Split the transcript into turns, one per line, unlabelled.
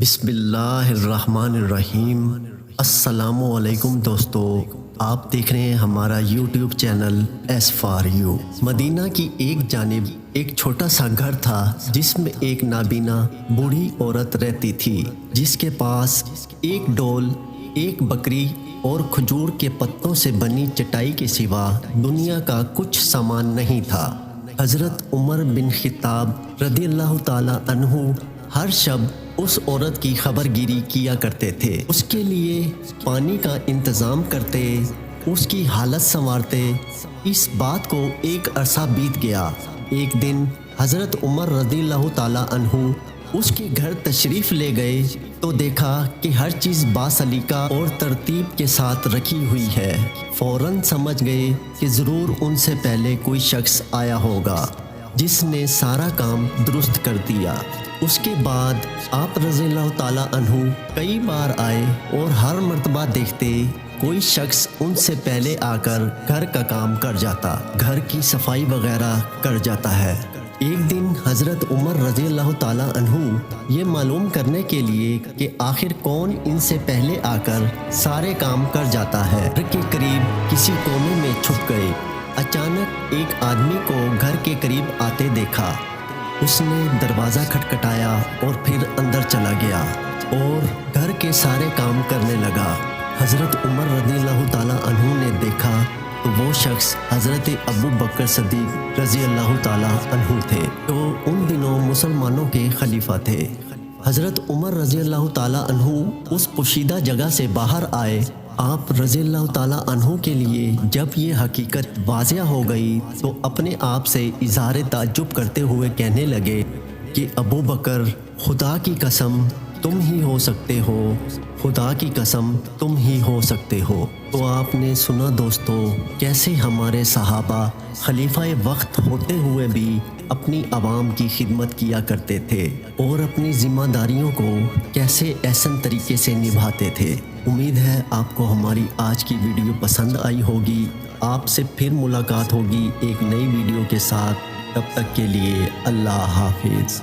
بسم اللہ الرحمن الرحیم۔ السلام علیکم دوستو، آپ دیکھ رہے ہیں ہمارا YouTube channel S for you. Medina کی ایک جانب ایک چھوٹا سا گھر تھا جس میں ایک نابینا بوڑھی عورت رہتی تھی، جس کے پاس ایک ڈول، ایک بکری اور کھجور کے پتوں سے بنی چٹائی کے سوا دنیا کا کچھ سامان نہیں تھا۔ حضرت عمر بن خطاب رضی اللہ تعالی عنہ ہر شب اس عورت کی خبر گیری کیا کرتے تھے، اس کے لیے پانی کا انتظام کرتے، اس کی حالت سنوارتے۔ اس بات کو ایک عرصہ بیت گیا۔ ایک دن حضرت عمر رضی اللہ تعالی عنہ اس کے گھر تشریف لے گئے تو دیکھا کہ ہر چیز باسلیقہ اور ترتیب کے ساتھ رکھی ہوئی ہے۔ فوراً سمجھ گئے کہ ضرور ان سے پہلے کوئی شخص آیا ہوگا جس نے سارا کام درست کر دیا۔ اس کے بعد آپ رضی اللہ تعالیٰ عنہ کئی بار آئے اور ہر مرتبہ دیکھتے کوئی شخص ان سے پہلے آ کر گھر کا کام کر جاتا، گھر کی صفائی وغیرہ کر جاتا ہے۔ ایک دن حضرت عمر رضی اللہ تعالیٰ عنہ یہ معلوم کرنے کے لیے کہ آخر کون ان سے پہلے آ کر سارے کام کر جاتا ہے، گھر کے قریب کسی کونے میں چھپ گئے۔ اچانک ایک آدمی کو گھر کے قریب آتے دیکھا۔ اس نے دروازہ کھٹکھٹایا اور پھر اندر چلا گیا اور گھر کے سارے کام کرنے لگا۔ حضرت عمر رضی اللہ تعالیٰ عنہ نے دیکھا تو وہ شخص حضرت ابو بکر صدیق رضی اللہ تعالیٰ عنہ تھے، جو ان دنوں مسلمانوں کے خلیفہ تھے۔ حضرت عمر رضی اللہ تعالیٰ عنہ اس پوشیدہ جگہ سے باہر آئے۔ آپ رضی اللہ تعالیٰ عنہ کے لیے جب یہ حقیقت واضح ہو گئی تو اپنے آپ سے اظہار تعجب کرتے ہوئے کہنے لگے کہ ابو بکر، خدا کی قسم تم ہی ہو سکتے ہو، خدا کی قسم تم ہی ہو سکتے ہو۔ تو آپ نے سنا دوستو، کیسے ہمارے صحابہ خلیفہ وقت ہوتے ہوئے بھی اپنی عوام کی خدمت کیا کرتے تھے اور اپنی ذمہ داریوں کو کیسے احسن طریقے سے نبھاتے تھے۔ امید ہے آپ کو ہماری آج کی ویڈیو پسند آئی ہوگی۔ آپ سے پھر ملاقات ہوگی ایک نئی ویڈیو کے ساتھ۔ تب تک کے لیے اللہ حافظ۔